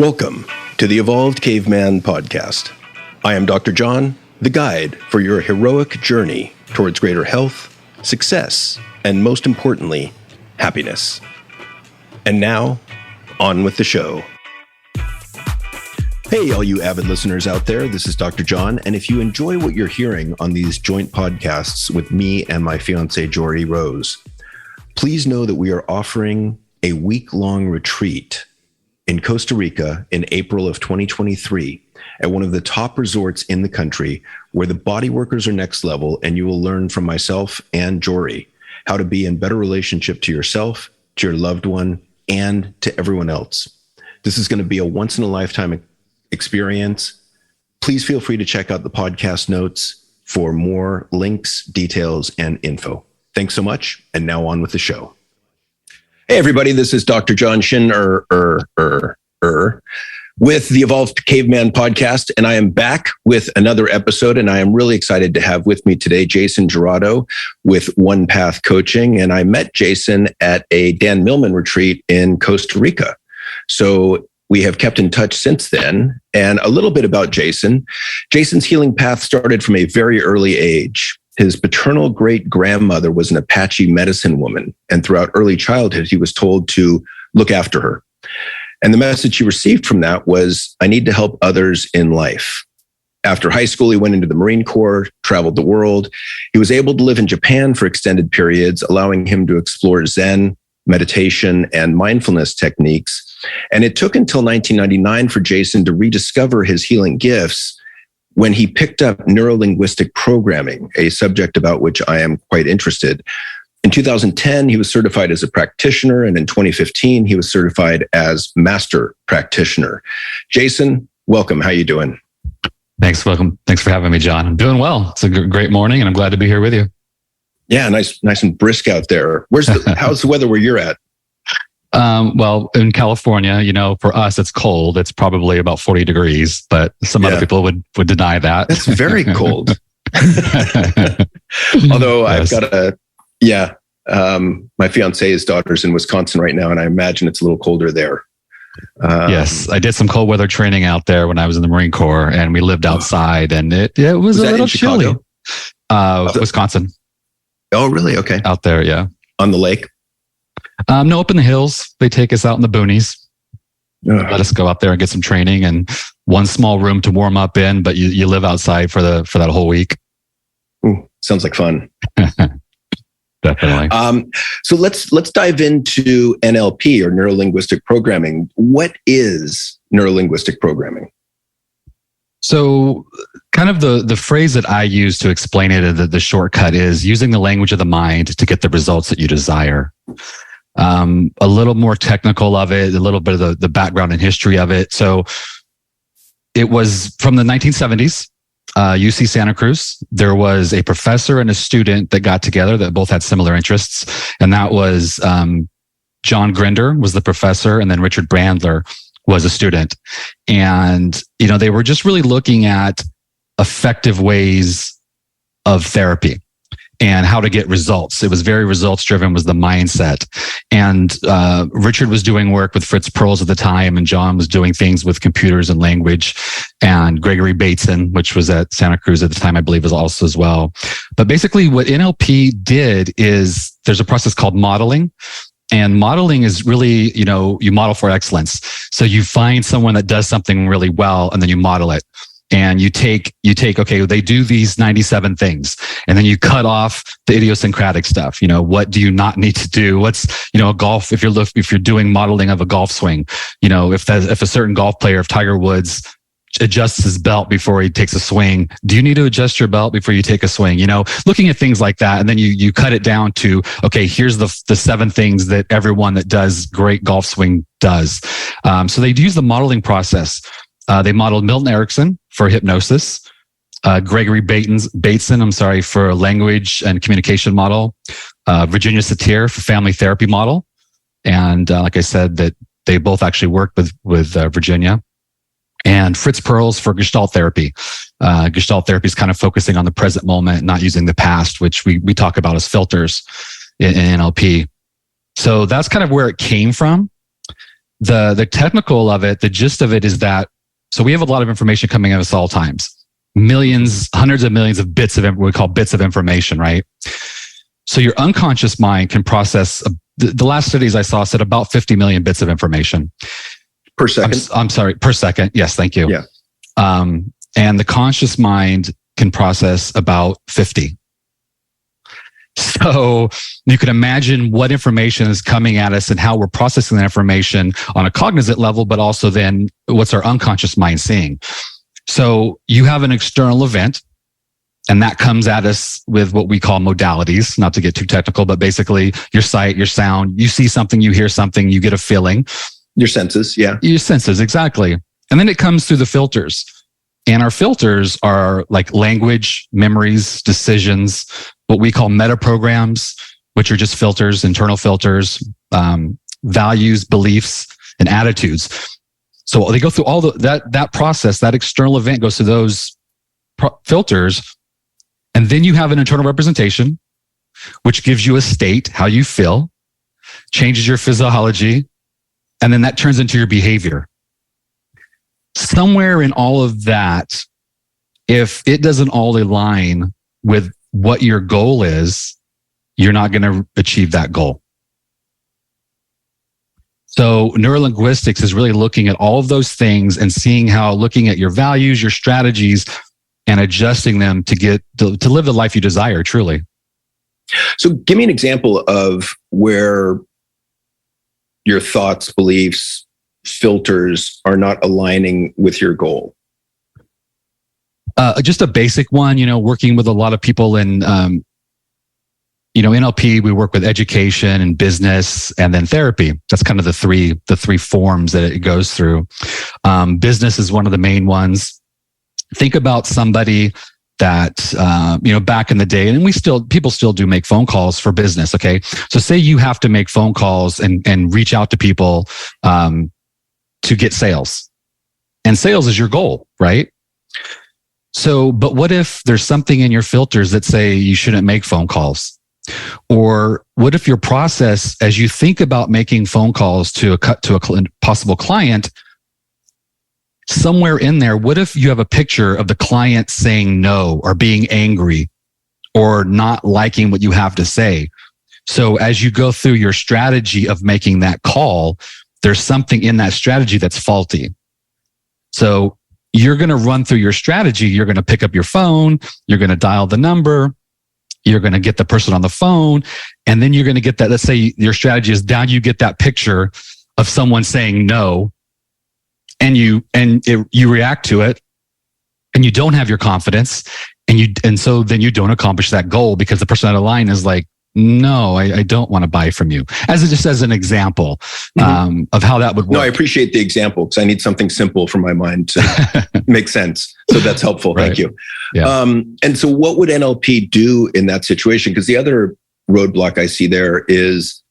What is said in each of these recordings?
Welcome to the Evolved Caveman Podcast. I am Dr. John, the guide for your heroic journey towards greater health, success, and most importantly, happiness. And now, on with the show. Hey, all you avid listeners out there, this is Dr. John, and if you enjoy what you're hearing on these joint podcasts with me and my fiancée, Jory Rose, please know that we are offering a week-long retreat in Costa Rica in April of 2023 at one of the top resorts in the country where the body workers are next level, and you will learn from myself and Jory how to be in better relationship to yourself, to your loved one, and to everyone else. This is going to be a once-in-a-lifetime experience. Please feel free to check out the podcast notes for more links, details, and info. Thanks so much, and now on with the show. Hey, everybody, this is Dr. John Shin with the Evolved Caveman Podcast, and I am back with another episode, and I am really excited to have with me today Jason Gerardo with One Path Coaching, and I met Jason at a Dan Millman retreat in Costa Rica. So we have kept in touch since then, and a little bit about Jason. Jason's healing path started from a very early age. His paternal great-grandmother was an Apache medicine woman, and throughout early childhood, he was told to look after her. And the message he received from that was, I need to help others in life. After high school, he went into the Marine Corps, traveled the world. He was able to live in Japan for extended periods, allowing him to explore Zen, meditation, and mindfulness techniques. And it took until 1999 for Jason to rediscover his healing gifts when he picked up Neuro Linguistic Programming, a subject about which I am quite interested. In 2010, he was certified as a practitioner, and in 2015, he was certified as master practitioner. Jason, welcome. How you doing? Thanks. Welcome. Thanks for having me, John. I'm doing well. It's a great morning, and I'm glad to be here with you. Yeah, nice and brisk out there. How's the weather where you're at? Well, in California, for us, it's cold. It's probably about 40 degrees, but some other people would deny that. It's very cold. Although yes. My fiance's daughter's in Wisconsin right now, and I imagine it's a little colder there. Yes, I did some cold weather training out there when I was in the Marine Corps, and we lived outside, and it was a little chilly. Wisconsin. Oh, really? Okay. Out there, yeah. On the lake? No, up in the hills. They take us out in the boonies. Let us go out there and get some training, and one small room to warm up in, but you live outside for that whole week. Ooh, sounds like fun. Definitely. So let's dive into NLP, or Neuro Linguistic Programming. What is Neuro Linguistic Programming? So kind of the phrase that I use to explain it, the shortcut is using the language of the mind to get the results that you desire. A little more technical of it, a little bit of the background and history of it. So it was from the 1970s, UC Santa Cruz. There was a professor and a student that got together that both had similar interests. And that was John Grinder was the professor, and then Richard Bandler was a student. And, they were just really looking at effective ways of therapy and how to get results. It was very results driven, was the mindset. And Richard was doing work with Fritz Perls at the time, and John was doing things with computers and language, and Gregory Bateson, which was at Santa Cruz at the time, I believe, was also as well. But basically what NLP did is there's a process called modeling. And modeling is really, you model for excellence. So you find someone that does something really well, and then you model it. And you take, okay, they do these 97 things, and then you cut off the idiosyncratic stuff. What do you not need to do? What's, a golf, if you're doing modeling of a golf swing, if a certain golf player, if Tiger Woods adjusts his belt before he takes a swing, do you need to adjust your belt before you take a swing? Looking at things like that. And then you cut it down to, okay, here's the 7 things that everyone that does great golf swing does. So they use the modeling process. They modeled Milton Erickson for hypnosis, Gregory Bateson, for language and communication model, Virginia Satir for family therapy model. And like I said, that they both actually worked with Virginia. And Fritz Perls for Gestalt therapy. Gestalt therapy is kind of focusing on the present moment, not using the past, which we talk about as filters in NLP. So that's kind of where it came from. the technical of it, the gist of it is that, so we have a lot of information coming at us all times. Millions, hundreds of millions of bits of what we call bits of information, right? So your unconscious mind can process, the last studies I saw said about 50 million bits of information. Per second? I'm sorry, per second. Yes, thank you. Yeah. And the conscious mind can process about 50. So you can imagine what information is coming at us and how we're processing that information on a cognizant level, but also then what's our unconscious mind seeing. So you have an external event, and that comes at us with what we call modalities, not to get too technical, but basically your sight, your sound, you see something, you hear something, you get a feeling. Your senses, yeah. Your senses, exactly. And then it comes through the filters. And our filters are like language, memories, decisions, what we call meta programs, which are just filters, internal filters, values, beliefs, and attitudes. So they go through all that process, that external event goes through those filters. And then you have an internal representation, which gives you a state, how you feel, changes your physiology, and then that turns into your behavior. Somewhere in all of that, if it doesn't all align with what your goal is, you're not going to achieve that goal. So neurolinguistics is really looking at all of those things and seeing how, looking at your values, your strategies, and adjusting them to live the life you desire, truly. So give me an example of where your thoughts, beliefs, filters are not aligning with your goal. Just a basic one, working with a lot of people in, NLP, we work with education and business and then therapy. That's kind of the three forms that it goes through. Business is one of the main ones. Think about somebody that, back in the day, and people still do make phone calls for business. Okay. So say you have to make phone calls and reach out to people, to get sales, and sales is your goal, right? So, but what if there's something in your filters that say you shouldn't make phone calls? Or what if your process, as you think about making phone calls to a possible client, somewhere in there, what if you have a picture of the client saying no or being angry or not liking what you have to say? So as you go through your strategy of making that call, there's something in that strategy that's faulty. So you're going to run through your strategy. You're going to pick up your phone. You're going to dial the number. You're going to get the person on the phone. And then you're going to get that. Let's say your strategy is down. You get that picture of someone saying no, and you react to it, and you don't have your confidence. And so then you don't accomplish that goal because the person on the line is like, no, I don't want to buy from you. Just as an example of how that would work. No, I appreciate the example because I need something simple for my mind to make sense. So that's helpful. Right. Thank you. Yeah. And so what would NLP do in that situation? Because the other roadblock I see there is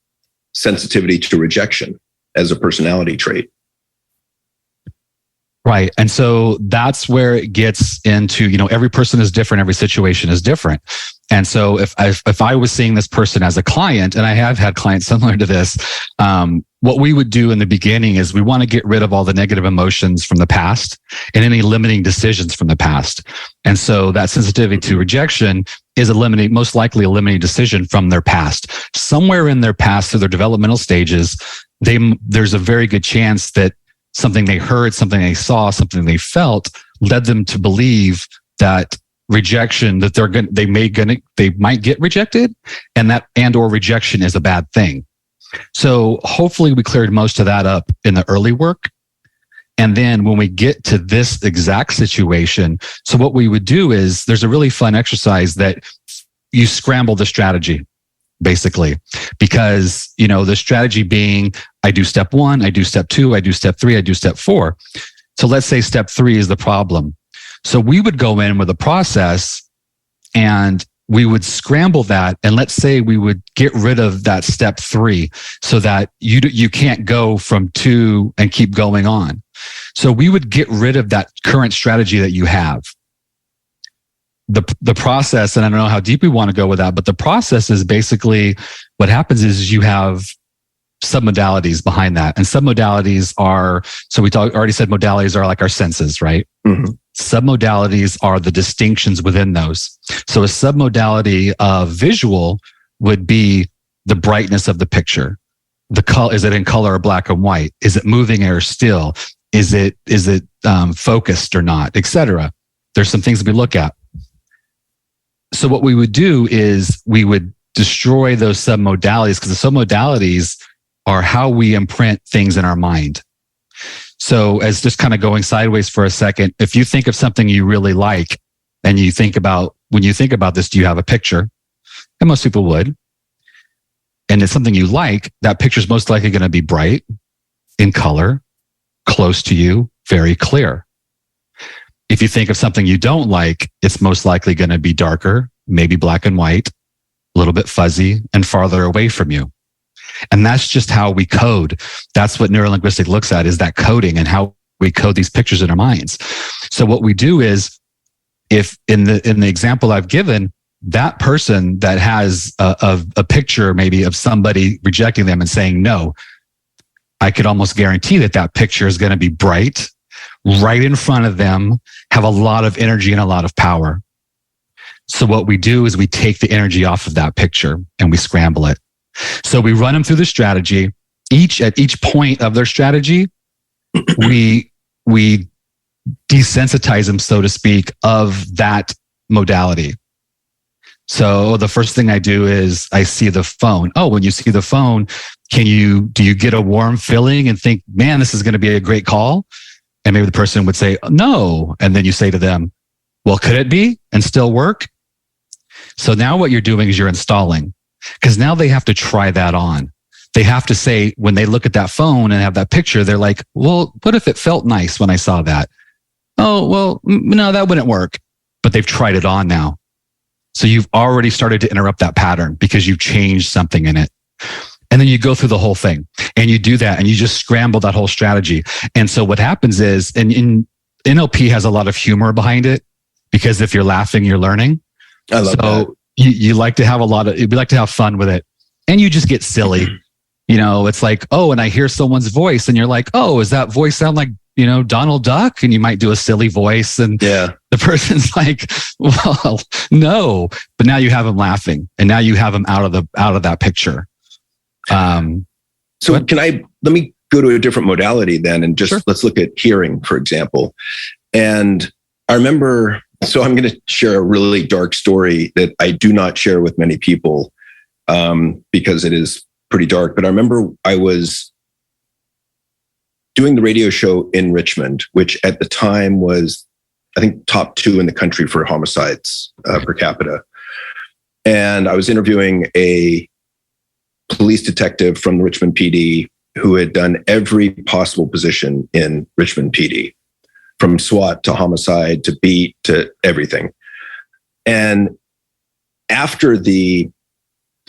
sensitivity to rejection as a personality trait. Right. And so that's where it gets into, every person is different. Every situation is different. And so if I was seeing this person as a client, and I have had clients similar to this, what we would do in the beginning is we want to get rid of all the negative emotions from the past and any limiting decisions from the past. And so that sensitivity to rejection is most likely a limiting decision from their past. Somewhere in their past, through their developmental stages, there's a very good chance that something they heard, something they saw, something they felt led them to believe that rejection, that they might get rejected, and or rejection is a bad thing. So hopefully we cleared most of that up in the early work. And then when we get to this exact situation, so what we would do is there's a really fun exercise that you scramble the strategy, basically, because, the strategy being, I do step 1, I do step 2, I do step 3, I do step 4. So let's say step 3 is the problem. So we would go in with a process and we would scramble that. And let's say we would get rid of that step 3 so that you can't go from 2 and keep going on. So we would get rid of that current strategy that you have. The process, and I don't know how deep we want to go with that, but the process is basically what happens is you have submodalities behind that. And submodalities are, so already said modalities are like our senses, right? Mm-hmm. Submodalities are the distinctions within those. So a submodality of visual would be the brightness of the picture. The color, is it in color or black and white? Is it moving or still? Is it focused or not, etc.? There's some things that we look at. So what we would do is we would destroy those submodalities, because the submodalities are how we imprint things in our mind. So as just kind of going sideways for a second, if you think of something you really like, and you think about, when you think about this, do you have a picture? And most people would. And it's something you like, that picture is most likely going to be bright, in color, close to you, very clear. If you think of something you don't like, it's most likely going to be darker, maybe black and white, a little bit fuzzy, and farther away from you. And that's just how we code. That's what neurolinguistic looks at, is that coding and how we code these pictures in our minds. So what we do is, if in the example I've given, that person that has a picture maybe of somebody rejecting them and saying no, I could almost guarantee that picture is going to be bright, right in front of them, have a lot of energy and a lot of power. So what we do is we take the energy off of that picture and we scramble it. So we run them through the strategy. At each point of their strategy, we desensitize them, so to speak, of that modality. So the first thing I do is I see the phone. Oh, when you see the phone, do you get a warm feeling and think, man, this is going to be a great call? And maybe the person would say, no. And then you say to them, well, could it be and still work? So now what you're doing is you're installing, because now they have to try that on. They have to say, when they look at that phone and have that picture, they're like, well, what if it felt nice when I saw that? Oh, well, no, that wouldn't work. But they've tried it on now. So you've already started to interrupt that pattern because you've changed something in it. And then you go through the whole thing and you do that and you just scramble that whole strategy. And so what happens is, and in NLP has a lot of humor behind it, because if you're laughing, you're learning. I love that. You like to have you like to have fun with it, and you just get silly. You know, it's like, oh, and I hear someone's voice and you're like, oh, does that voice sound like, Donald Duck? And you might do a silly voice. And the person's like, well, no, but now you have them laughing and now you have them out of that picture. So let me go to a different modality then, and just let's look at hearing, for example. And I remember, so I'm going to share a really dark story that I do not share with many people, because it is pretty dark. But I remember I was doing the radio show in Richmond, which at the time was, I think, top 2 in the country for homicides per capita. And I was interviewing a police detective from the Richmond PD who had done every possible position in Richmond PD, from SWAT to homicide to beat to everything. And after the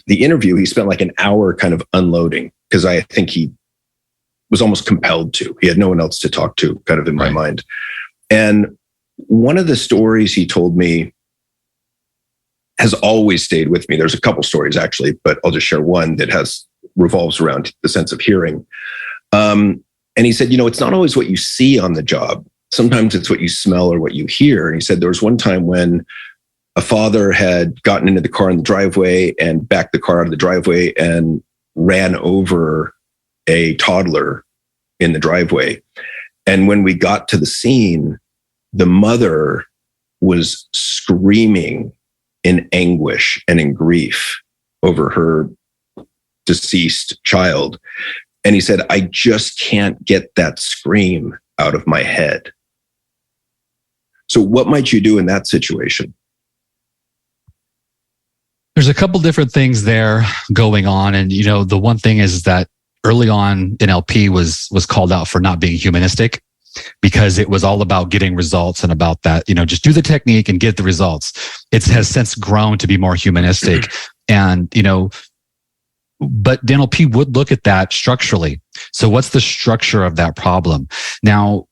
interview, he spent like an hour kind of unloading, because I think he was almost compelled to. He had no one else to talk to, kind of in my mind. And one of the stories he told me has always stayed with me. There's a couple stories actually, but I'll just share one that revolves around the sense of hearing. And he said, it's not always what you see on the job. Sometimes it's what you smell or what you hear. And he said there was one time when a father had gotten into the car in the driveway and backed the car out of the driveway and ran over a toddler in the driveway. And when we got to the scene, the mother was screaming in anguish and in grief over her deceased child. And he said, I just can't get that scream out of my head. So what might you do in that situation? There's a couple different things there going on. And, the one thing is that early on, NLP was called out for not being humanistic, because it was all about getting results and about that, just do the technique and get the results. It has since grown to be more humanistic. And, but NLP would look at that structurally. So what's the structure of that problem? Now,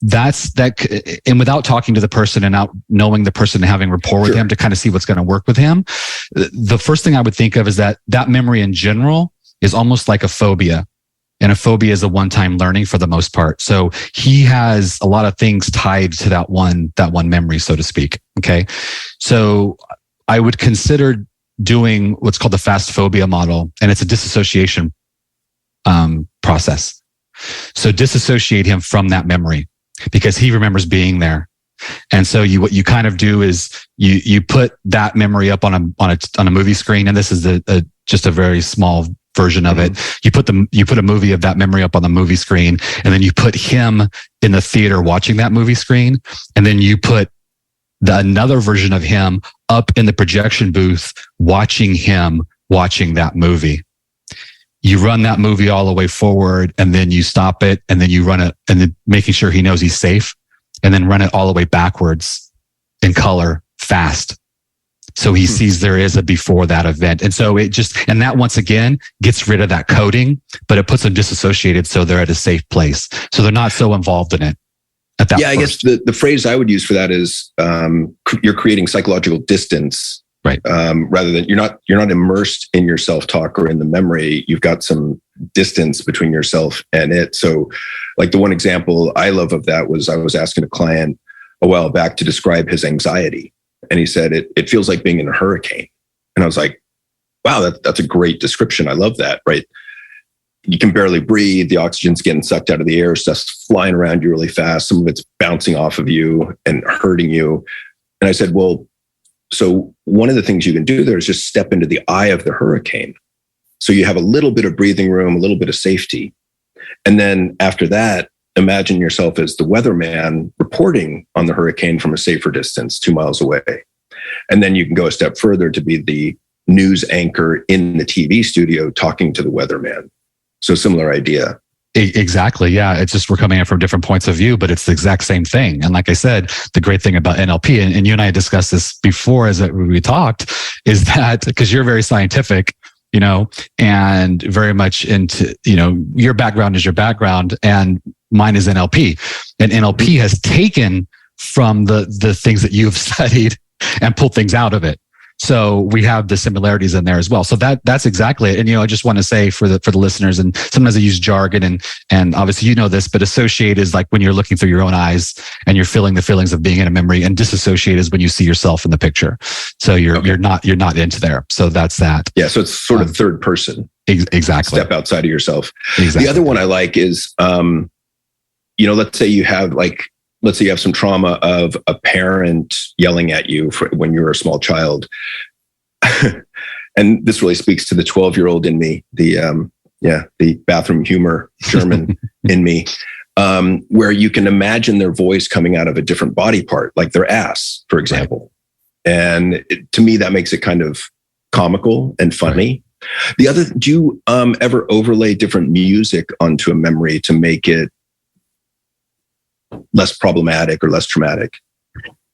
and without talking to the person and not knowing the person and having rapport with him to kind of see what's going to work with him, the first thing I would think of is that memory in general is almost like a phobia. And a phobia is a one-time learning for the most part. So he has a lot of things tied to that one memory, so to speak. Okay. So I would consider doing what's called the fast phobia model, and it's a disassociation process. So disassociate him from that memory because he remembers being there. And so what you kind of do is you put that memory up on a movie screen, and this is just a very small version of it. You put a movie of that memory up on the movie screen, and then you put him in the theater watching that movie screen, and then you put another version of him up in the projection booth watching that movie. You run that movie all the way forward, and then you stop it, and then you run it, and then making sure he knows he's safe, and then run it all the way backwards in color fast. So he sees there is a before that event. And so and that once again gets rid of that coding, but it puts them disassociated so they're at a safe place. So they're not so involved in it at that point. I guess the phrase I would use for that is you're creating psychological distance. Right. Rather than you're not immersed in your self-talk or in the memory. You've got some distance between yourself and it. So like the one example I love of that was I was asking a client a while back to describe his anxiety. And he said, it feels like being in a hurricane. And I was like, wow, that's a great description. I love that, right? You can barely breathe. The oxygen's getting sucked out of the air. Stuff's flying around you really fast. Some of it's bouncing off of you and hurting you. And I said, well, so one of the things you can do there is just step into the eye of the hurricane. So you have a little bit of breathing room, a little bit of safety. And then after that, imagine yourself as the weatherman reporting on the hurricane from a safer distance, 2 miles away. And then you can go a step further to be the news anchor in the TV studio talking to the weatherman. So similar idea. Exactly. Yeah. It's just we're coming in from different points of view, but it's the exact same thing. And like I said, the great thing about NLP, and you and I discussed this before as we talked, is that because you're very scientific, and very much into, your background is your background and mine is NLP. And NLP has taken from the things that you've studied and pulled things out of it. So we have the similarities in there as well. So that's exactly it. And, I just want to say for the listeners, and sometimes I use jargon and obviously this, but associate is like when you're looking through your own eyes and you're feeling the feelings of being in a memory, and disassociate is when you see yourself in the picture. So you're not into there. So that's that. Yeah. So it's sort of third person. Exactly. Step outside of yourself. Exactly. The other one I like is, let's say you have some trauma of a parent yelling at you when you were a small child. And this really speaks to the 12-year-old in me, the bathroom humor German in me, where you can imagine their voice coming out of a different body part, like their ass, for example. Right. And to me, that makes it kind of comical and funny. Right. Do you ever overlay different music onto a memory to make it less problematic or less traumatic?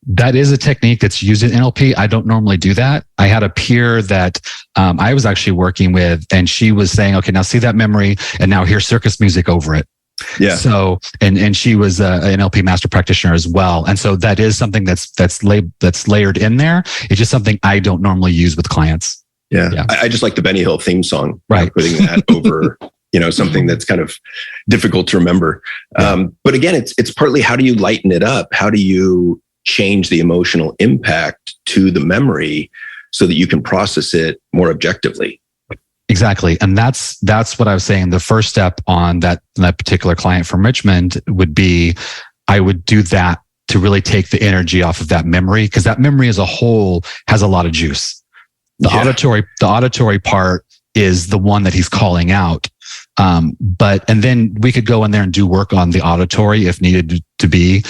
That is a technique that's used in NLP. I don't normally do that. I had a peer that I was actually working with, and she was saying, okay, now see that memory, and now hear circus music over it. Yeah. So, and she was an NLP master practitioner as well. And so that is something that's layered in there. It's just something I don't normally use with clients. Yeah. I just like the Benny Hill theme song. Right. Putting that over something that's kind of difficult to remember. But again, it's partly how do you lighten it up? How do you change the emotional impact to the memory so that you can process it more objectively? Exactly. And that's what I was saying. The first step on that particular client from Richmond would be, I would do that to really take the energy off of that memory, because that memory as a whole has a lot of juice. The auditory part is the one that he's calling out. And then we could go in there and do work on the auditory if needed to be.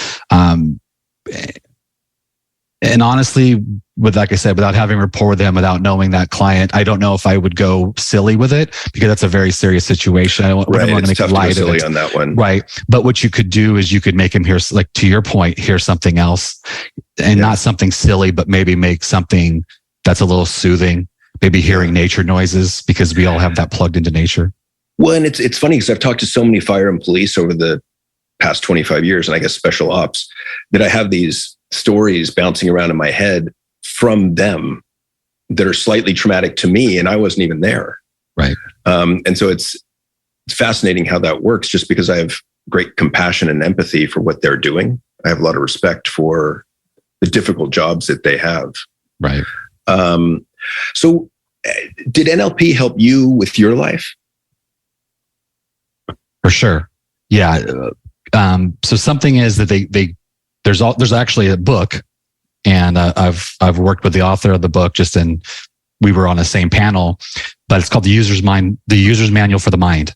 And honestly, like I said, without having rapport with them, without knowing that client, I don't know if I would go silly with it, because that's a very serious situation. I don't want to make light of it on that one. Right. But what you could do is you could make him hear, like to your point, hear something else, and not something silly, but maybe make something that's a little soothing, maybe hearing nature noises, because we all have that plugged into nature. Well, and it's funny because I've talked to so many fire and police over the past 25 years, and I guess special ops, that I have these stories bouncing around in my head from them that are slightly traumatic to me, and I wasn't even there. Right. And so it's fascinating how that works, just because I have great compassion and empathy for what they're doing. I have a lot of respect for the difficult jobs that they have. Right. So did NLP help you with your life? For sure. Yeah. So something is that there's actually a book, and I've worked with the author of the book, we were on the same panel, but it's called the User's Manual for the Mind,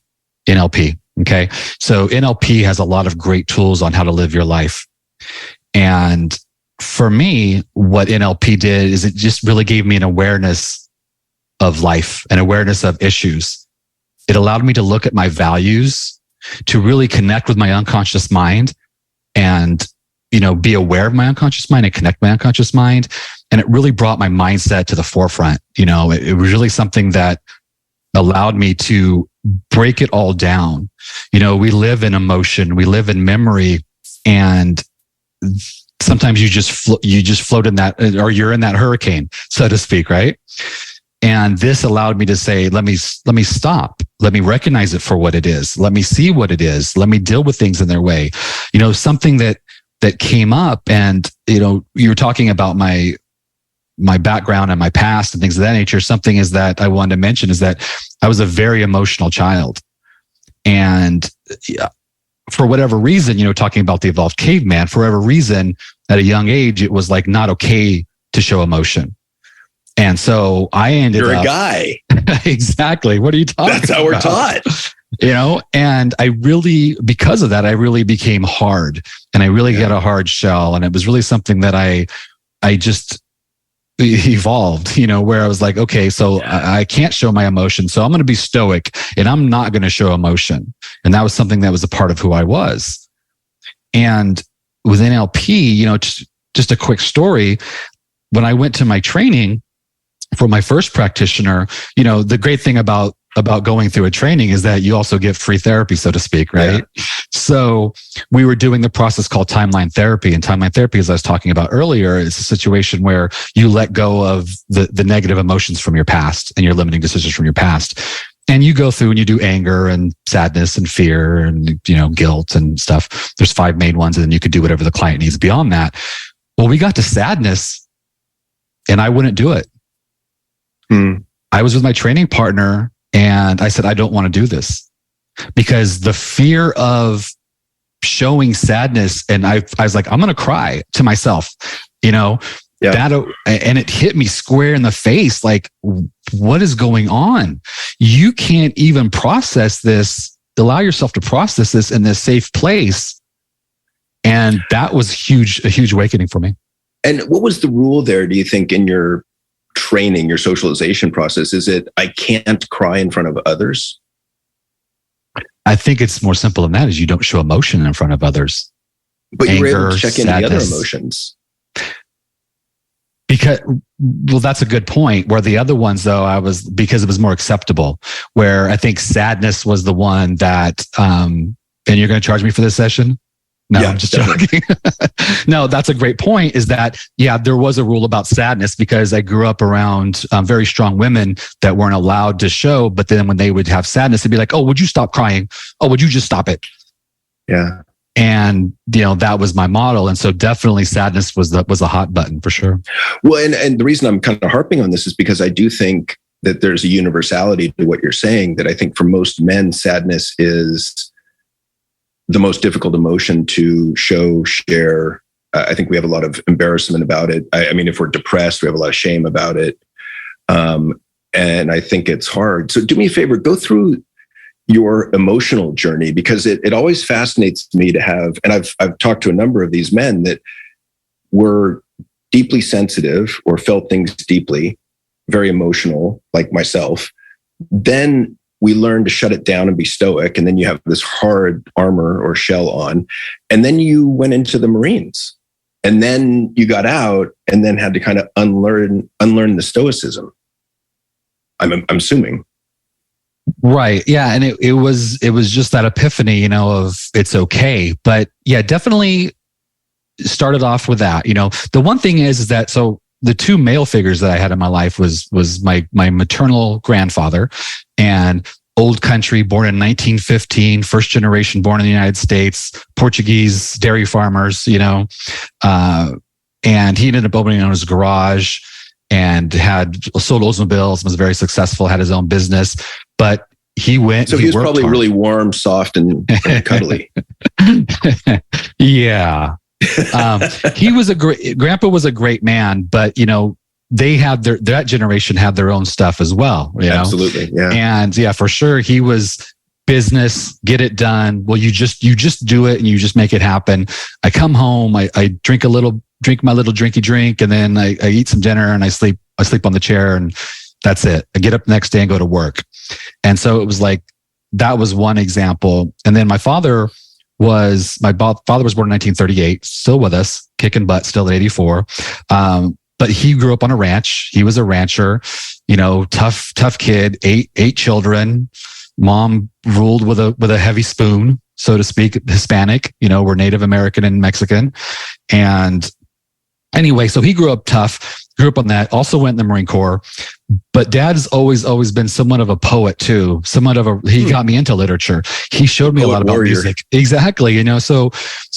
NLP. Okay. So NLP has a lot of great tools on how to live your life. And for me, what NLP did is it just really gave me an awareness of life, an awareness of issues. It allowed me to look at my values, to really connect with my unconscious mind and, be aware of my unconscious mind and connect my unconscious mind. And it really brought my mindset to the forefront. It was really something that allowed me to break it all down. We live in emotion, we live in memory, and sometimes you just float in that, or you're in that hurricane, so to speak, right? And this allowed me to say, let me stop. Let me recognize it for what it is. Let me see what it is. Let me deal with things in their way. Something that came up, and, you were talking about my background and my past and things of that nature. Something is that I wanted to mention is that I was a very emotional child. And for whatever reason, talking about the evolved caveman, for whatever reason, at a young age, it was like not okay to show emotion. And so I ended up... You're a guy. Exactly. What are you talking about? That's how we're taught. And I really, because of that, I really became hard, and I really got a hard shell. And it was really something that I just evolved, where I was like, okay, so I can't show my emotion. So I'm going to be stoic, and I'm not going to show emotion. And that was something that was a part of who I was. And with NLP, just a quick story. When I went to my training for my first practitioner, the great thing about going through a training is that you also get free therapy, so to speak, right? Yeah. So we were doing the process called timeline therapy. And timeline therapy, as I was talking about earlier, is a situation where you let go of the negative emotions from your past and your limiting decisions from your past. And you go through and you do anger and sadness and fear and, guilt and stuff. There's 5 main ones, and then you could do whatever the client needs beyond that. Well, we got to sadness, and I wouldn't do it. I was with my training partner, and I said, I don't want to do this, because the fear of showing sadness, and I was like, I'm going to cry to myself, that, and it hit me square in the face. Like, what is going on? You can't even process this, allow yourself to process this in this safe place. And that was a huge awakening for me. And what was the rule there, do you think, in your training, your socialization process? Is it, I can't cry in front of others? I think it's more simple than that, is you don't show emotion in front of others. But you were able to check into the other emotions. Because, well, that's a good point. Where the other ones, though, because it was more acceptable, where I think sadness was the one that, and you're going to charge me for this session? No, I'm just joking. No, that's a great point, is that, there was a rule about sadness, because I grew up around very strong women that weren't allowed to show. But then when they would have sadness, they'd be like, oh, would you stop crying? Oh, would you just stop it? Yeah. And, that was my model. And so definitely sadness was a hot button for sure. Well, and the reason I'm kind of harping on this is because I do think that there's a universality to what you're saying, that I think for most men, sadness is the most difficult emotion to share. I think we have a lot of embarrassment about it. I mean, if we're depressed, we have a lot of shame about it. And I think it's hard. So do me a favor, go through your emotional journey, because it always fascinates me to have, and I've talked to a number of these men that were deeply sensitive or felt things deeply, very emotional, like myself. Then we learn to shut it down and be stoic. And then you have this hard armor or shell on. And then you went into the Marines. And then you got out and then had to kind of unlearn the stoicism. I'm assuming. Right. Yeah. And it was just that epiphany, of it's okay. But yeah, definitely started off with that. The one thing is that, so the two male figures that I had in my life was my maternal grandfather, and old country, born in 1915, first generation, born in the United States, Portuguese dairy farmers, and he ended up opening on his garage and had sold Oldsmobiles, was very successful, had his own business, but he went. So he was probably hard. Really warm, soft, and cuddly. Yeah. Grandpa was a great man, but they had that generation had their own stuff as well. Absolutely. Yeah. And yeah, for sure. He was business, get it done. Well, you just do it and you just make it happen. I come home, I drink my little drinky drink, and then I eat some dinner and I sleep on the chair, and that's it. I get up the next day and go to work. And so it was like, that was one example. And then my father was born in 1938, still with us, kicking butt, still at 84. But he grew up on a ranch. He was a rancher, tough kid, eight children. Mom ruled with a heavy spoon, so to speak, Hispanic, we're Native American and Mexican. And anyway, so he grew up tough, grew up on that, also went in the Marine Corps. But Dad's always been somewhat of a poet too, he got me into literature. He showed me a lot about music. Exactly. So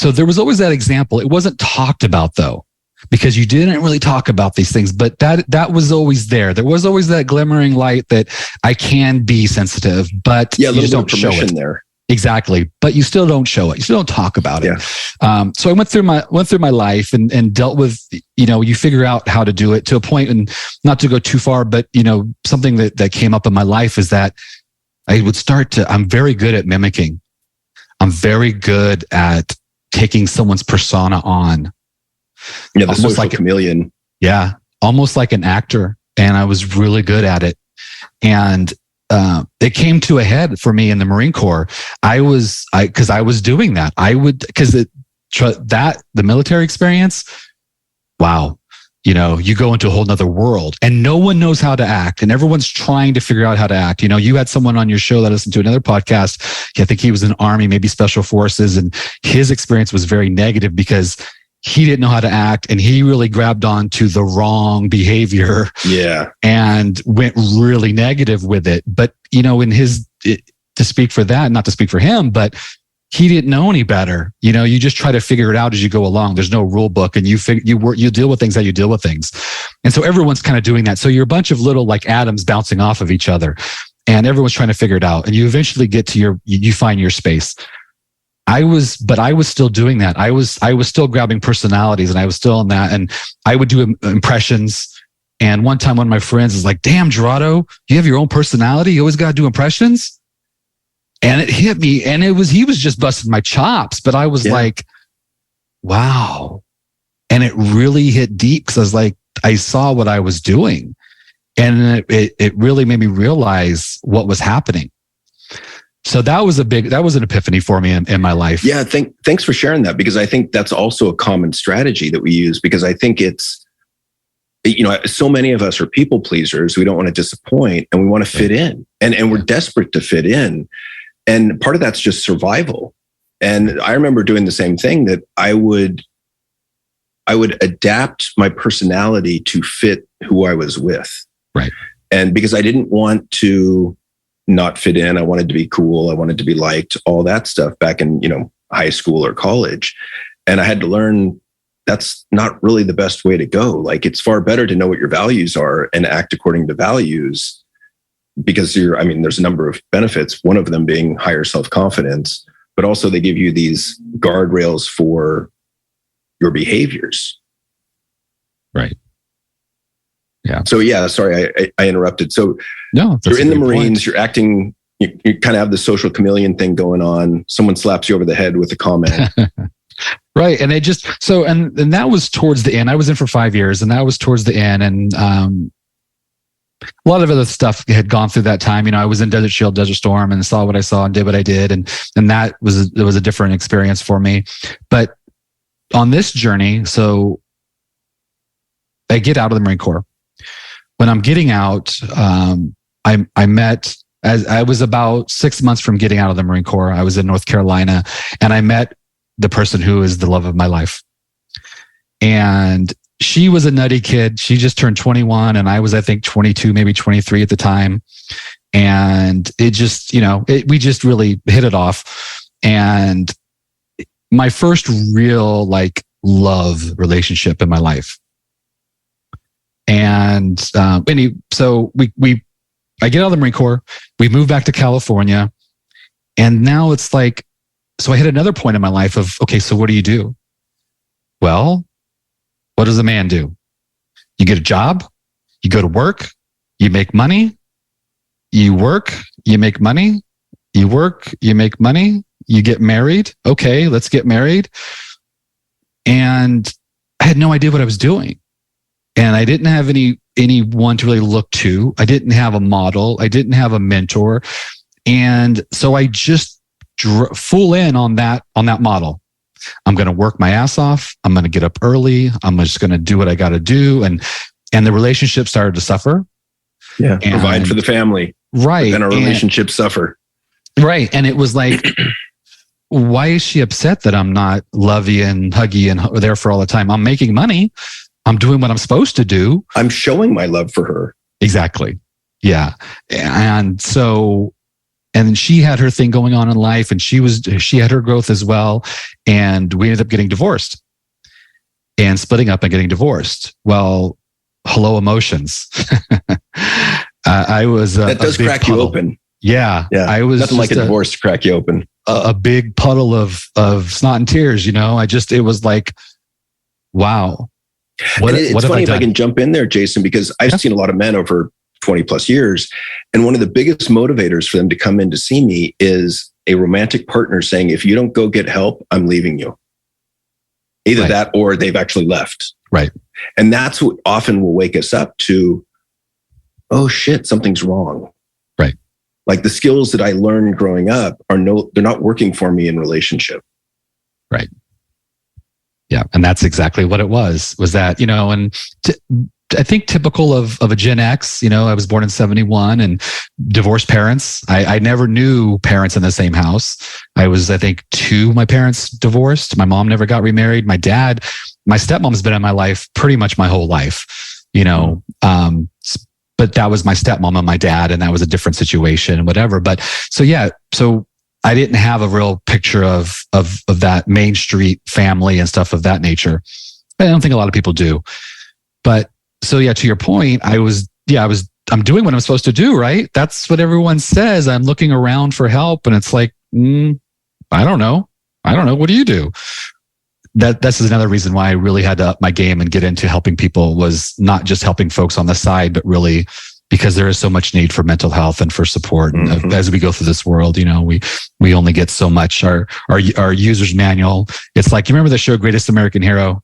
there was always that example. It wasn't talked about though, because you didn't really talk about these things, but that was always there. There was always that glimmering light that I can be sensitive, but you just don't show it there. Exactly. But you still don't show it. You still don't talk about it. Yeah. So I went through my life and dealt with, you figure out how to do it to a point, and not to go too far, but something that came up in my life is that I would I'm very good at mimicking. I'm very good at taking someone's persona on. Yeah. The social chameleon. Yeah. Almost like an actor. And I was really good at it. And it came to a head for me in the Marine Corps. Because I was doing that. The military experience, wow. You go into a whole nother world and no one knows how to act, and everyone's trying to figure out how to act. You had someone on your show that listened to another podcast. I think he was in the Army, maybe Special Forces, and his experience was very negative because he didn't know how to act, and he really grabbed on to the wrong behavior. Yeah. And went really negative with it. But, to speak for that, not to speak for him, but he didn't know any better. You just try to figure it out as you go along. There's no rule book, and you deal with things how you deal with things. And so everyone's kind of doing that. So you're a bunch of little like atoms bouncing off of each other, and everyone's trying to figure it out. And you eventually get to you find your space. I was still doing that. I was still grabbing personalities, and I was still in that. And I would do impressions. And one time, one of my friends is like, "Damn, Gerardo, you have your own personality. You always got to do impressions." And it hit me. And he was just busting my chops, but I was like, wow. And it really hit deep, because I was like, I saw what I was doing, and it really made me realize what was happening. So that was an epiphany for me in my life. Yeah. Thanks for sharing that, because I think that's also a common strategy that we use, because I think it's, so many of us are people pleasers. We don't want to disappoint, and we want to fit in, and we're desperate to fit in. And part of that's just survival. And I remember doing the same thing, that I would adapt my personality to fit who I was with. Right. And because I didn't want to not fit in, I wanted to be cool, I wanted to be liked, all that stuff back in, high school or college. And I had to learn that's not really the best way to go. Like, it's far better to know what your values are and act according to values, because there's a number of benefits, one of them being higher self-confidence, but also they give you these guardrails for your behaviors. Right. Yeah. So sorry, I interrupted. So no, you're in the Marines, you're acting, you kind of have the social chameleon thing going on. Someone slaps you over the head with a comment. Right. And and that was towards the end. I was in for 5 years, and that was towards the end. And a lot of other stuff had gone through that time. I was in Desert Shield, Desert Storm, and saw what I saw and did what I did. And it was a different experience for me. But on this journey, so I get out of the Marine Corps. When I'm getting out, I met, as I was about 6 months from getting out of the Marine Corps. I was in North Carolina, and I met the person who is the love of my life. And she was a nutty kid. She just turned 21 and I was, I think 22, maybe 23 at the time. And it just, we just really hit it off. And my first real love relationship in my life. And so I get out of the Marine Corps, we moved back to California, and now it's so I hit another point in my life of, okay, so what do you do? Well, what does a man do? You get a job, you go to work, you make money, you work, you make money, you work, you make money, you get married. Okay, let's get married. And I had no idea what I was doing. And I didn't have anyone to really look to. I didn't have a model. I didn't have a mentor. And so I just full in on that model. I'm going to work my ass off. I'm going to get up early. I'm just going to do what I got to do. And the relationship started to suffer. Yeah. Provide for the family. Right. And our relationships suffer. Right. And it was why is she upset that I'm not lovey and huggy and there for all the time? I'm making money. I'm doing what I'm supposed to do. I'm showing my love for her. Exactly. Yeah. And she had her thing going on in life, and she had her growth as well. And we ended up getting divorced and splitting up and getting divorced. Well, hello, emotions. I was that does crack you open. Yeah. I was nothing like a divorce to crack you open. A big puddle of snot and tears. It was wow. It's funny if I can jump in there, Jason, because I've seen a lot of men over 20 plus years. And one of the biggest motivators for them to come in to see me is a romantic partner saying, if you don't go get help, I'm leaving you. Either that or they've actually left. Right. And that's what often will wake us up to, oh shit, something's wrong. Right. Like the skills that I learned growing up they're not working for me in relationship. Right. Yeah. And that's exactly what it was that, and I think typical of a Gen X, I was born in 71 and divorced parents. I never knew parents in the same house. I was, I think, two, my parents divorced. My mom never got remarried. My stepmom's been in my life pretty much my whole life, but that was my stepmom and my dad, and that was a different situation and whatever. But so I didn't have a real picture of that Main Street family and stuff of that nature. I don't think a lot of people do. But so to your point, I'm doing what I'm supposed to do, right? That's what everyone says. I'm looking around for help, and it's I don't know. What do you do? This is another reason why I really had to up my game and get into helping people, was not just helping folks on the side, but really because there is so much need for mental health and for support. And as we go through this world, we only get so much. Our user's manual. It's you remember the show Greatest American Hero?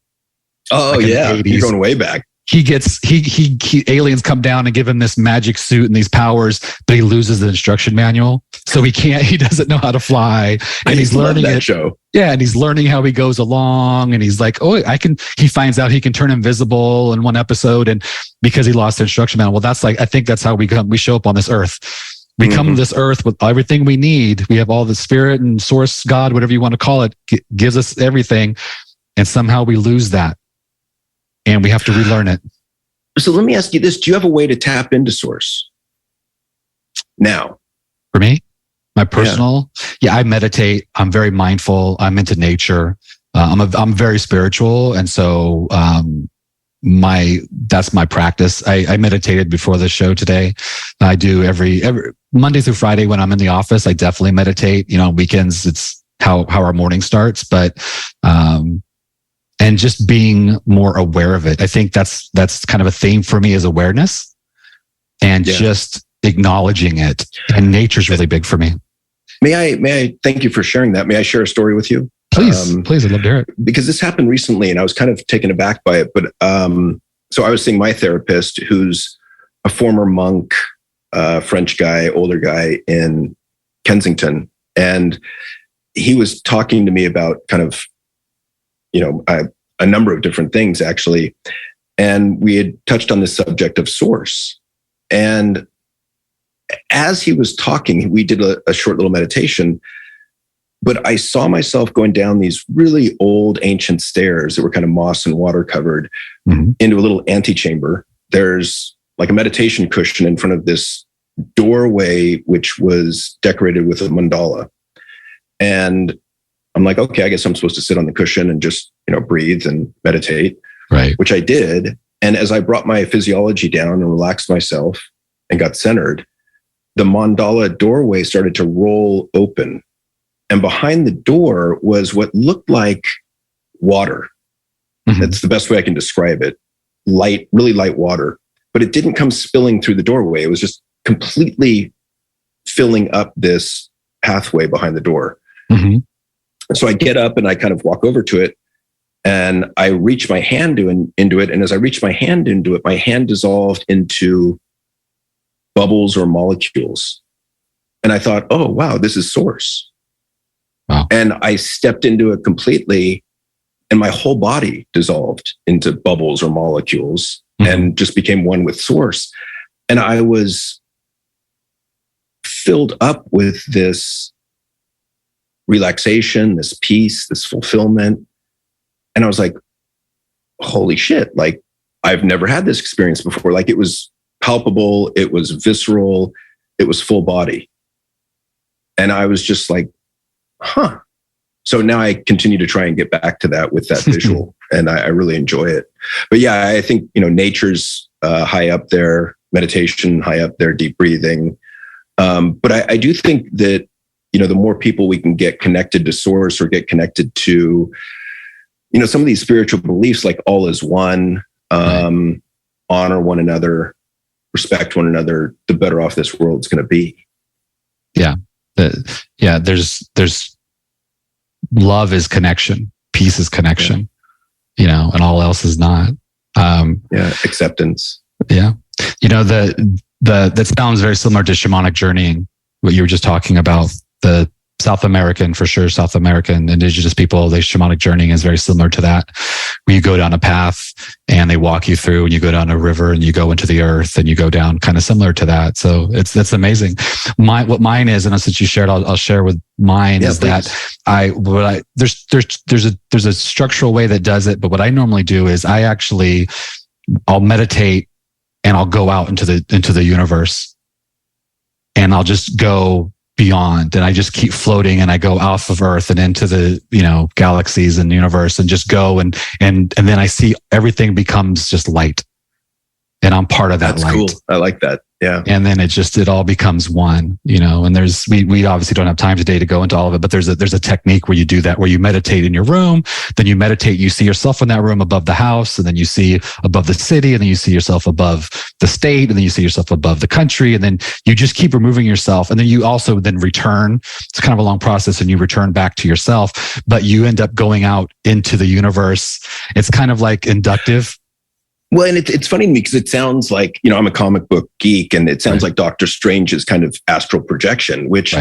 Oh yeah. You're going way back. He aliens come down and give him this magic suit and these powers, but he loses the instruction manual. So he doesn't know how to fly, and he's learning that show. Yeah. And he's learning how he goes along, and he's he finds out he can turn invisible in one episode, and because he lost the instruction manual. Well, I think that's how we show up on this earth. We come to this earth with everything we need. We have all the spirit and source, God, whatever you want to call it, gives us everything. And somehow we lose that. And we have to relearn it. So let me ask you this. Do you have a way to tap into source now? For me, my personal, I meditate. I'm very mindful. I'm into nature. I'm very spiritual. And so that's my practice. I meditated before the show today. I do every Monday through Friday when I'm in the office. I definitely meditate. Weekends, it's how our morning starts. But and just being more aware of it. I think that's kind of a theme for me, is awareness and just acknowledging it. And nature's really big for me. May I thank you for sharing that. May I share a story with you? Please, I'd love to hear it. Because this happened recently and I was kind of taken aback by it. But so I was seeing my therapist, who's a former monk, French guy, older guy in Kensington. And he was talking to me about kind of, a number of different things, actually. And we had touched on the subject of source. And as he was talking, we did a short little meditation. But I saw myself going down these really old ancient stairs that were kind of moss and water covered into a little antechamber. There's like a meditation cushion in front of this doorway, which was decorated with a mandala. And I'm like, okay, I guess I'm supposed to sit on the cushion and just, breathe and meditate. Right. Which I did. And as I brought my physiology down and relaxed myself and got centered, the mandala doorway started to roll open. And behind the door was what looked like water. That's the best way I can describe it. Light, really light water. But it didn't come spilling through the doorway. It was just completely filling up this pathway behind the door. So I get up and I kind of walk over to it and I reach my hand into it. And as I reach my hand into it, my hand dissolved into bubbles or molecules. And I thought, oh, wow, this is source. Wow. And I stepped into it completely and my whole body dissolved into bubbles or molecules and just became one with source. And I was filled up with this relaxation, this peace, this fulfillment. And I was like, holy shit, like I've never had this experience before. Like it was palpable, it was visceral, it was full body. And I was just like, huh. So now I continue to try and get back to that with that visual and I really enjoy it. But yeah, I think, nature's high up there, meditation high up there, deep breathing. But I do think that, the more people we can get connected to source or get connected to, some of these spiritual beliefs like all is one, honor one another, respect one another, the better off this world's going to be. Yeah. There's love is connection, peace is connection, and all else is not. Acceptance. Yeah. That sounds very similar to shamanic journeying, what you were just talking about. The South American indigenous people, the shamanic journeying is very similar to that. Where you go down a path and they walk you through and you go down a river and you go into the earth and you go down kind of similar to that. So that's amazing. What mine is, and since you shared, I'll share with mine is please. That there's a structural way that does it. But what I normally do is I'll meditate and I'll go out into the universe and I'll just go beyond and I just keep floating and I go off of Earth and into the, galaxies and universe and just go and then I see everything becomes just light and I'm part of that. That's light. Cool. I like that. Yeah. And then it all becomes one, and we obviously don't have time today to go into all of it, but there's a technique where you do that, where you meditate in your room, then you meditate, you see yourself in that room above the house, and then you see above the city, and then you see yourself above the state, and then you see yourself above the country, and then you just keep removing yourself. And then you also then return. It's kind of a long process and you return back to yourself, but you end up going out into the universe. It's kind of like inductive. Well, and it's funny to me because it sounds like, I'm a comic book geek and it sounds like Doctor Strange's kind of astral projection, which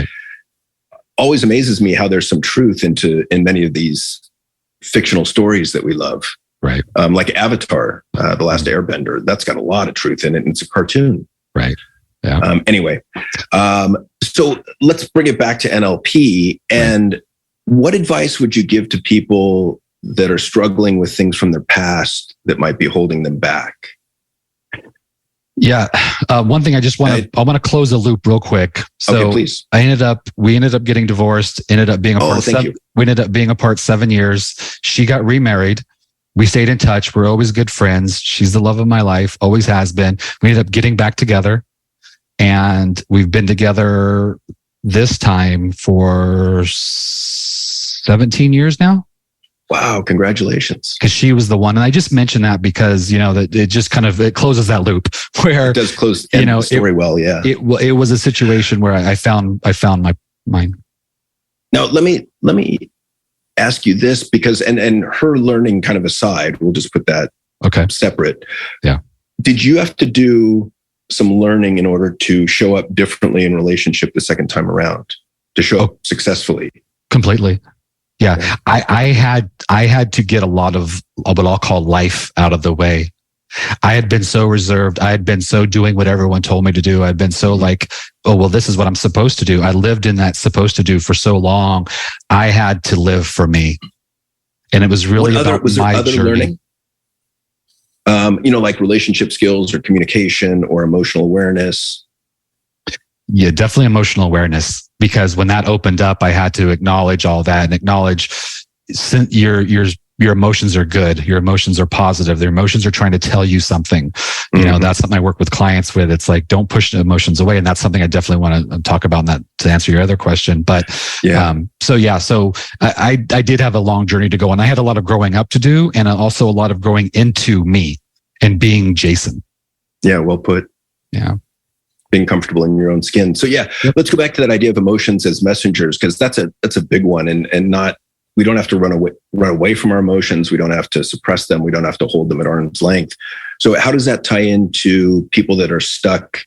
always amazes me how there's some truth in many of these fictional stories that we love. Right. Like Avatar, The Last Airbender, that's got a lot of truth in it and it's a cartoon. Right. Yeah. Anyway, so let's bring it back to NLP. And what advice would you give to people that are struggling with things from their past that might be holding them back? Yeah. One thing I want to close a loop real quick. So okay, please. We ended up getting divorced, we ended up being apart 7 years. She got remarried. We stayed in touch. We're always good friends. She's the love of my life, always has been. We ended up getting back together and we've been together this time for 17 years now. Wow, congratulations. Because she was the one. And I just mentioned that because, that it just kind of, it closes that loop where it does close the story well. Yeah. It was a situation where I found mine. Now, let me ask you this because, and her learning kind of aside, we'll just put that separate. Yeah. Did you have to do some learning in order to show up differently in relationship the second time around, to show up successfully? Completely. Yeah. I had to get a lot of what I'll call life out of the way. I had been so reserved. I had been so doing what everyone told me to do. I'd been so like, oh, well, this is what I'm supposed to do. I lived in that supposed to do for so long. I had to live for me. And it was really about my journey. Learning? Like relationship skills or communication or emotional awareness. Yeah, definitely emotional awareness, because when that opened up, I had to acknowledge all that and acknowledge your emotions are good. Your emotions are positive. Their emotions are trying to tell you something. That's something I work with clients with. It's like, don't push the emotions away. And that's something I definitely want to talk about in that to answer your other question. But so I did have a long journey to go, and I had a lot of growing up to do, and also a lot of growing into me and being Jason. Yeah. Well put. Yeah. Being comfortable in your own skin. So let's go back to that idea of emotions as messengers, because that's a big one, and not, we don't have to run away from our emotions. We don't have to suppress them. We don't have to hold them at arm's length. So how does that tie into people that are stuck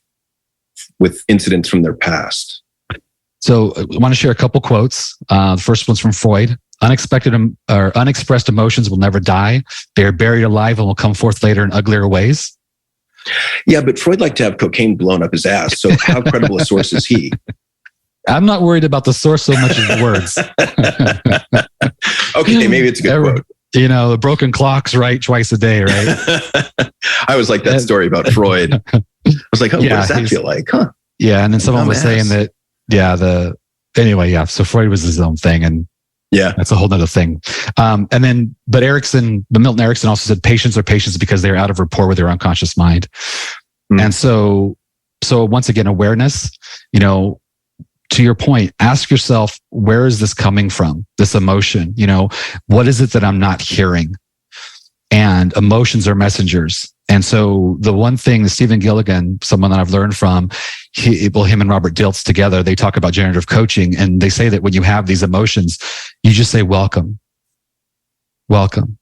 with incidents from their past? So I want to share a couple quotes. The first one's from Freud. Unexpected or unexpressed emotions will never die. They are buried alive and will come forth later in uglier ways. Yeah, but Freud liked to have cocaine blown up his ass. So how credible a source is he? I'm not worried about the source so much as the words. Okay, maybe it's a good quote. The broken clock's right twice a day, right? I was like that story about Freud. I was like, what does that feel like? Huh? Yeah, and then someone was saying that, so Freud was his own thing, and that's a whole nother thing. But Milton Erickson also said patients are patients because they're out of rapport with their unconscious mind. And so once again, awareness, to your point, ask yourself, where is this coming from? This emotion, what is it that I'm not hearing? And emotions are messengers. And so the one thing that Stephen Gilligan, someone that I've learned from, him and Robert Dilts together, they talk about generative coaching, and they say that when you have these emotions, you just say, welcome. Welcome.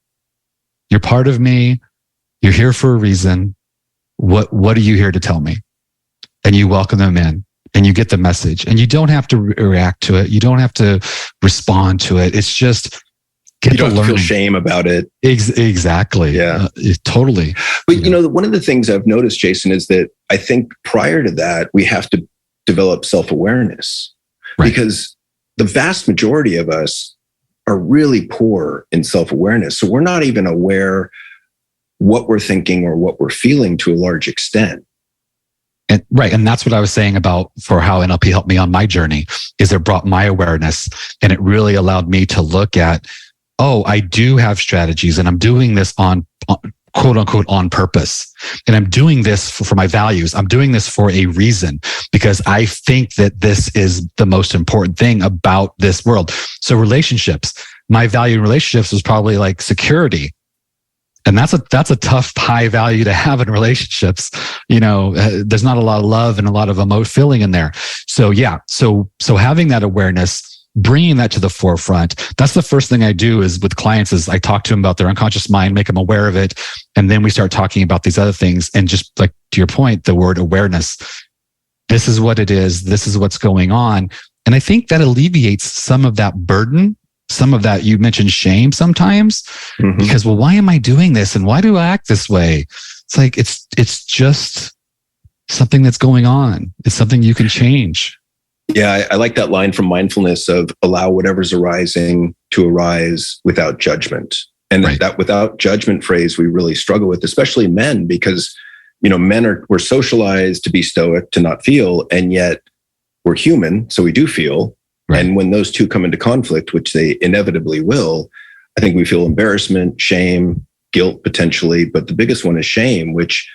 You're part of me. You're here for a reason. What are you here to tell me? And you welcome them in. And you get the message, and you don't have to react to it. You don't have to respond to it. It's just you don't have to feel shame about it. Exactly. Yeah, totally. But one of the things I've noticed, Jason, is that I think prior to that, we have to develop self-awareness, because the vast majority of us are really poor in self-awareness. So we're not even aware what we're thinking or what we're feeling to a large extent. And that's what I was saying about for how NLP helped me on my journey, is it brought my awareness, and it really allowed me to look at, I do have strategies, and I'm doing this on quote unquote on purpose. And I'm doing this for my values. I'm doing this for a reason, because I think that this is the most important thing about this world. So relationships, my value in relationships was probably like security. And that's a tough, high value to have in relationships. There's not a lot of love and a lot of feeling in there. So having that awareness, bringing that to the forefront, that's the first thing I do is with clients is I talk to them about their unconscious mind, make them aware of it. And then we start talking about these other things. And just like to your point, the word awareness, this is what it is. This is what's going on. And I think that alleviates some of that burden. Some of that, you mentioned shame sometimes, because, why am I doing this? And why do I act this way? It's like, it's just something that's going on. It's something you can change. Yeah. I like that line from mindfulness of allow whatever's arising to arise without judgment. And that without judgment phrase, we really struggle with, especially men, because, we're socialized to be stoic, to not feel, and yet we're human. So we do feel. Right. And when those two come into conflict, which they inevitably will, I think we feel embarrassment, shame, guilt potentially. But the biggest one is shame, which,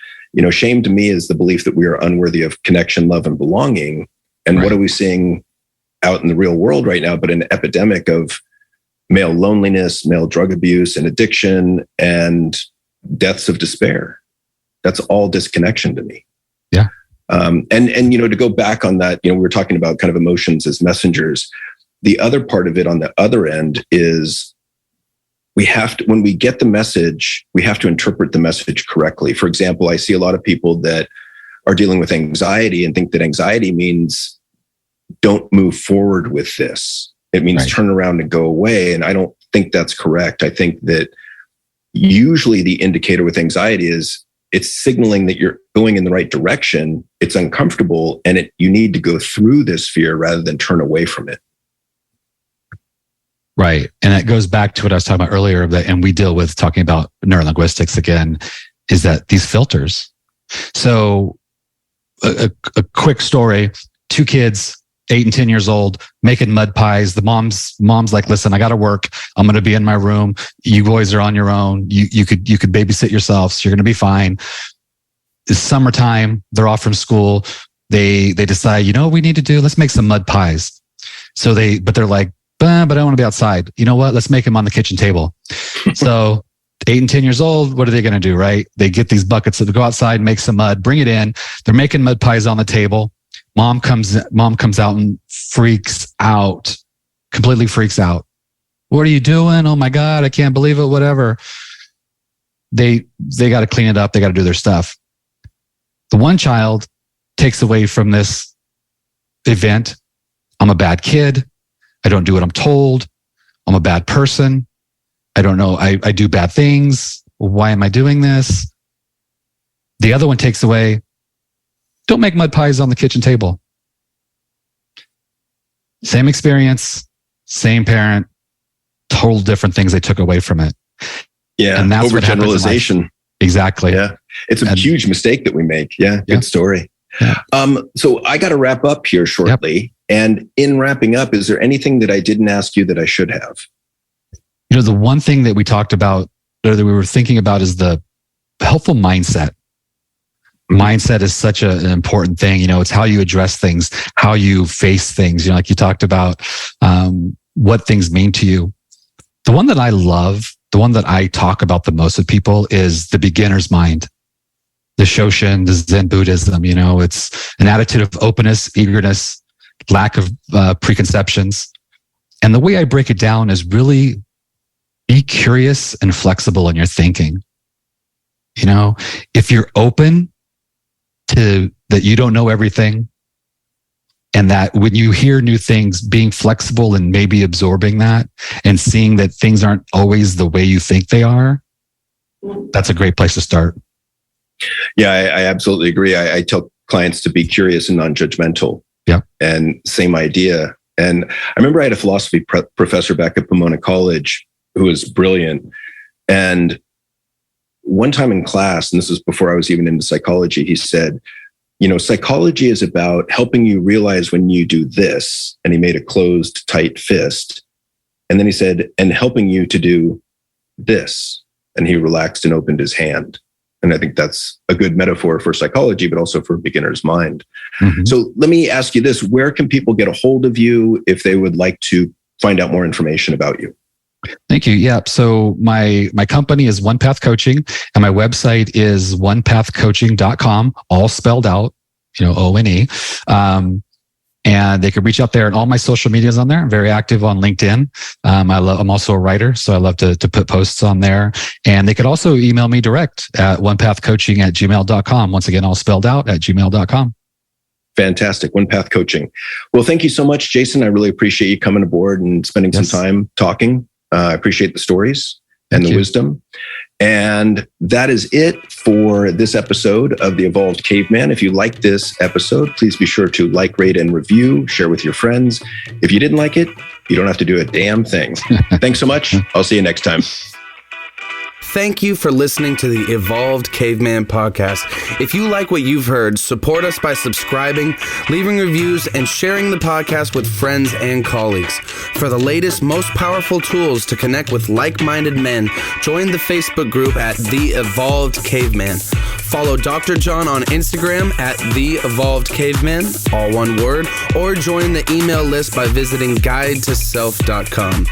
shame to me is the belief that we are unworthy of connection, love, and belonging. And what are we seeing out in the real world right now, but an epidemic of male loneliness, male drug abuse and addiction, and deaths of despair. That's all disconnection to me. Yeah. And to go back on that, we were talking about kind of emotions as messengers. The other part of it on the other end is we have to, when we get the message, we have to interpret the message correctly. For example, I see a lot of people that are dealing with anxiety and think that anxiety means don't move forward with this. It means turn around and go away. And I don't think that's correct. I think that usually the indicator with anxiety is it's signaling that you're going in the right direction. It's uncomfortable, and you need to go through this fear rather than turn away from it. Right. And it goes back to what I was talking about earlier, and we deal with talking about neurolinguistics again, is that these filters. So a quick story, 2 kids, 8 and 10 years old, making mud pies. The mom's like, listen, I got to work. I'm going to be in my room. You boys are on your own. You could babysit yourselves. You're going to be fine. It's summertime. They're off from school. They decide, you know what we need to do? Let's make some mud pies. So they're like, but I don't want to be outside. You know what? Let's make them on the kitchen table. So 8 and 10 years old, what are they going to do, right? They get these buckets to go outside, make some mud, bring it in. They're making mud pies on the table. Mom comes out and freaks out, completely freaks out. What are you doing? Oh my God, I can't believe it, whatever. They got to clean it up. They got to do their stuff. The one child takes away from this event. I'm a bad kid. I don't do what I'm told. I'm a bad person. I don't know. I do bad things. Why am I doing this? The other one takes away, don't make mud pies on the kitchen table. Same experience, same parent, total different things they took away from it. Yeah, and that's overgeneralization. Exactly. Yeah, it's a huge mistake that we make. Yeah, good story. Yeah. So I got to wrap up here shortly. Yep. And in wrapping up, is there anything that I didn't ask you that I should have? You know, the one thing that we talked about, or that we were thinking about, is the helpful mindset. Mindset is such an important thing. You know, it's how you address things, how you face things. You know, like you talked about what things mean to you. The one that I love, the one that I talk about the most with people, is the beginner's mind. The Shoshin, the Zen Buddhism. You know, it's an attitude of openness, eagerness, lack of preconceptions. And the way I break it down is really be curious and flexible in your thinking. You know, if you're open to that, you don't know everything, and that when you hear new things, being flexible and maybe absorbing that and seeing that things aren't always the way you think they are, that's a great place to start. Yeah, I absolutely agree. I tell clients to be curious and non-judgmental. Yeah. And same idea. And I remember I had a philosophy professor back at Pomona College who was brilliant. And one time in class, and this was before I was even into psychology, he said, you know, psychology is about helping you realize when you do this. And he made a closed, tight fist. And then he said, and helping you to do this. And he relaxed and opened his hand. And I think that's a good metaphor for psychology, but also for a beginner's mind. Mm-hmm. So let me ask you this. Where can people get a hold of you if they would like to find out more information about you? Thank you. Yeah. So my company is One Path Coaching, and my website is onepathcoaching.com, all spelled out, you know, O-N-E. And they could reach out there, and all my social media is on there. I'm very active on LinkedIn. I'm also a writer, so I love to put posts on there. And they could also email me direct at onepathcoaching@gmail.com. Once again, all spelled out at gmail.com. Fantastic. One Path Coaching. Well, thank you so much, Jason. I really appreciate you coming aboard and spending some time talking. I appreciate the stories and the wisdom. And that is it for this episode of The Evolved Caveman. If you like this episode, please be sure to like, rate, and review, share with your friends. If you didn't like it, you don't have to do a damn thing. Thanks so much. I'll see you next time. Thank you for listening to the Evolved Caveman podcast. If you like what you've heard, support us by subscribing, leaving reviews, and sharing the podcast with friends and colleagues. For the latest, most powerful tools to connect with like-minded men, join the Facebook group at The Evolved Caveman. Follow Dr. John on Instagram at The Evolved Caveman, all one word, or join the email list by visiting guidetoself.com.